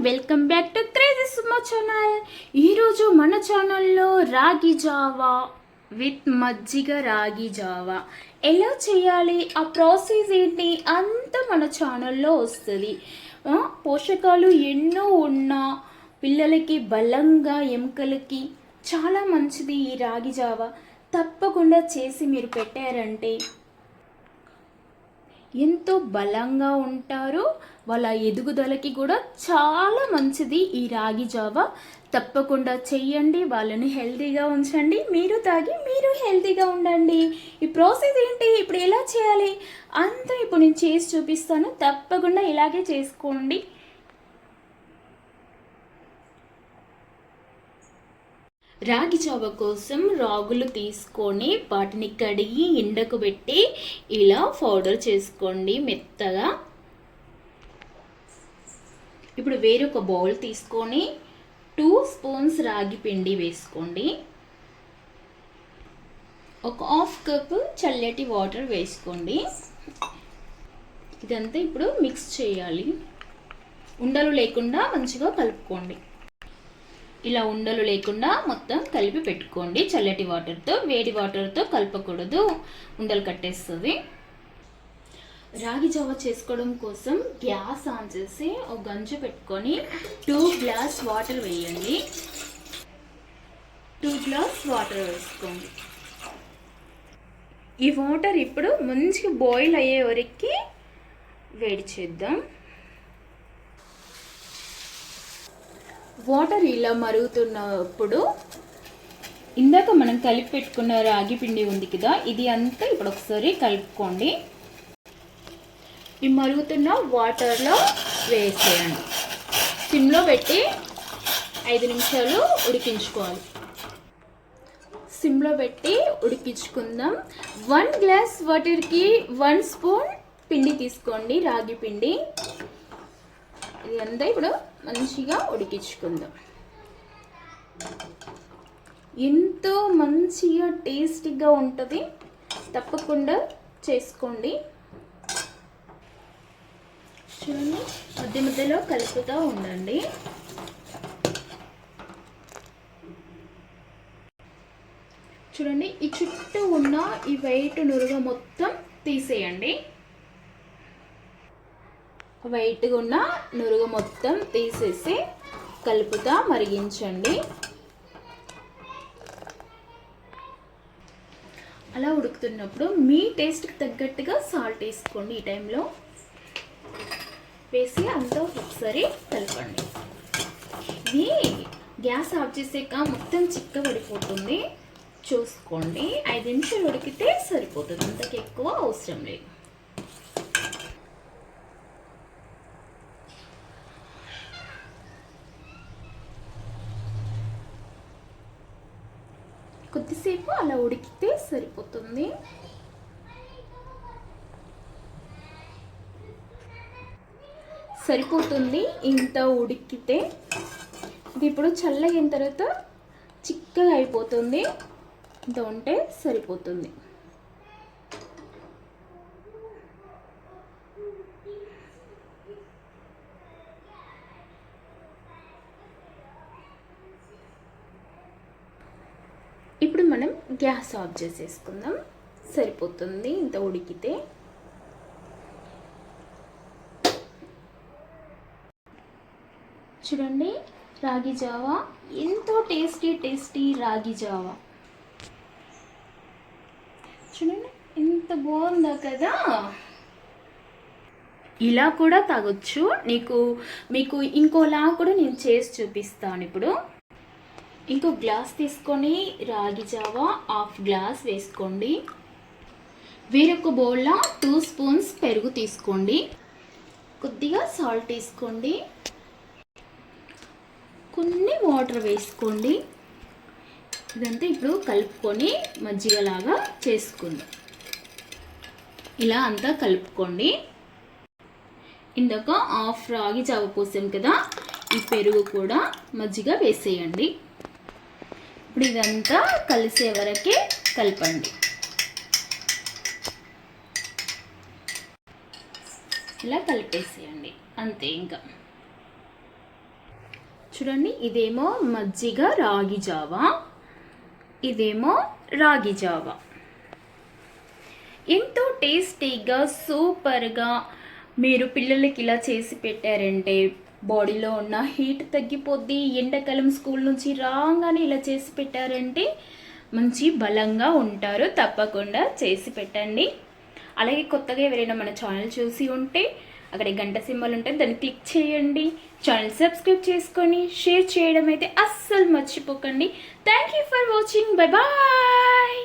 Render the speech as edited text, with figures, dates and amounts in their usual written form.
Welcome back to crazy Suma channel. ఈరోజు మన ఛానల్లో రాగి జావా విత్ మజ్జిగ రాగి జావా ఎలా చేయాలి, ఆ ప్రాసెస్ ఏంటి అంతా మన ఛానల్లో వస్తుంది. పోషకాలు ఎన్నో ఉన్న పిల్లలకి బలంగా ఎముకలకి చాలా మంచిది ఈ రాగి జావా. తప్పకుండా చేసి మీరు పెట్టారంటే ఎంతో బలంగా ఉంటారు, వాళ్ళ ఎదుగుదలకి కూడా చాలా మంచిది ఈ రాగి జావా. తప్పకుండా చెయ్యండి, వాళ్ళని హెల్తీగా ఉంచండి, మీరు తాగి మీరు హెల్తీగా ఉండండి. ఈ ప్రాసెస్ ఏంటి, ఇప్పుడు ఎలా చేయాలి అంతా ఇప్పుడు నేను చేసి చూపిస్తాను. తప్పకుండా ఇలాగే చేసుకోండి. రాగి జావ కోసం రాగులు తీసుకొని వాటిని కడిగి ఎండకు పెట్టి ఇలా పౌడర్ చేసుకోండి మెత్తగా. ఇప్పుడు వేరొక బౌల్ తీసుకొని 2 స్పూన్స్ రాగి పిండి వేసుకోండి. ఒక హాఫ్ కప్ చల్లటి వాటర్ వేసుకోండి. ఇదంతా ఇప్పుడు మిక్స్ చేయాలి. ఉండలు లేకుండా మంచిగా కలుపుకోండి. ఇలా ఉండలు లేకుండా మొత్తం కలిపి పెట్టుకోండి. చల్లటి వాటర్తో, వేడి వాటర్తో కలపకూడదు, ఉండలు కట్టేస్తుంది. రాగి జావ చేసుకోవడం కోసం గ్యాస్ ఆన్ చేసి ఒక గంజు పెట్టుకొని 2 గ్లాస్ వాటర్ వేయండి. 2 గ్లాస్ వాటర్ వేసుకోండి. ఈ వాటర్ ఇప్పుడు మంచిగా బాయిల్ అయ్యే వరకు వేడి చేద్దాం. వాటర్ ఇలా మరుగుతున్నప్పుడు ఇందాక మనం కలిపి పెట్టుకున్న రాగి పిండి ఉంది కదా, ఇది అంతా ఇప్పుడు ఒకసారి కలుపుకోండి. ఈ మరుగుతున్న వాటర్లో వేసేయండి. సిమ్లో పెట్టి 5 నిమిషాలు ఉడికించుకోవాలి. సిమ్లో పెట్టి ఉడికించుకుందాం. 1 గ్లాస్ వాటర్కి 1 స్పూన్ పిండి తీసుకోండి, రాగి పిండి. ఇది అంతా ఇప్పుడు మంచిగా ఉడికించుకుందాం. ఎంతో మంచిగా టేస్టీగా ఉంటుంది, తప్పకుండా చేసుకోండి. చూడండి, మధ్య మధ్యలో కలుపుతూ ఉండండి. చూడండి, ఈ చుట్టూ ఉన్న ఈ వైట్ నురుగ మొత్తం తీసేయండి. వైట్గా ఉన్న నురుగు మొత్తం తీసేసి కలుపుతా మరిగించండి. అలా ఉడుకుతున్నప్పుడు మీ టేస్ట్కి తగ్గట్టుగా సాల్ట్ వేసుకోండి. ఈ టైంలో వేసి అంతా ఒకసారి కలపండి. ఇది గ్యాస్ ఆఫ్ చేసాక మొత్తం చిక్కబడిపోతుంది, చూసుకోండి. 5 నిమిషాలు ఉడికితే సరిపోతుంది, అంతకు ఎక్కువ అవసరం లేదు. కొద్దిసేపు అలా ఉడికితే సరిపోతుంది. ఇంత ఉడికితే ఇది ఇప్పుడు చల్లగిన తర్వాత చిక్కగా అయిపోతుంది. ఇంత ఉంటే సరిపోతుంది. ఇప్పుడు మనం గ్యాస్ ఆఫ్ చేసేసుకుందాం, సరిపోతుంది ఇంత ఉడికితే. చూడండి, రాగి జావా ఎంతో టేస్టీ రాగి జావా. చూడండి ఎంత బాగుందో కదా. ఇలా కూడా తాగొచ్చు. మీకు ఇంకోలా కూడా నేను చేసి చూపిస్తాను. ఇప్పుడు ఇంకో గ్లాస్ తీసుకొని రాగి జావా 1/2 గ్లాస్ వేసుకోండి. వేరొక బౌల్లో 2 స్పూన్స్ పెరుగు తీసుకోండి. కొద్దిగా సాల్ట్ తీసుకోండి, కొన్ని వాటర్ వేసుకోండి. ఇదంతా ఇప్పుడు కలుపుకొని మజ్జిగలాగా చేసుకుందాం. ఇలా అంతా కలుపుకోండి. ఇందాక 1/2 రాగి జావ పోసాం కదా, ఈ పెరుగు కూడా మజ్జిగ వేసేయండి. ఇప్పుడు ఇదంతా కలిసే వరకే కలపండి. ఇలా కలిపేసేయండి, అంతే. ఇంకా చూడండి, ఇదేమో మజ్జిగ రాగి జావా, ఇదేమో రాగి జావా. ఎంతో టేస్టీగా సూపర్గా మీరు పిల్లలకి ఇలా చేసి పెట్టారంటే బాడీలో ఉన్న హీట్ తగ్గిపోద్ది. ఎండాకాలం స్కూల్ నుంచి రాగానే ఇలా చేసి పెట్టారంటే మంచి బలంగా ఉంటారు. తప్పకుండా చేసి పెట్టండి. అలాగే కొత్తగా ఎవరైనా మన ఛానల్ చూసి ఉంటే అక్కడ గంట సింబల్ ఉంటుంది, దాన్ని క్లిక్ చేయండి. ఛానల్ సబ్స్క్రైబ్ చేసుకొని షేర్ చేయడం అయితే అస్సలు మర్చిపోకండి. Thank you for watching. Bye bye.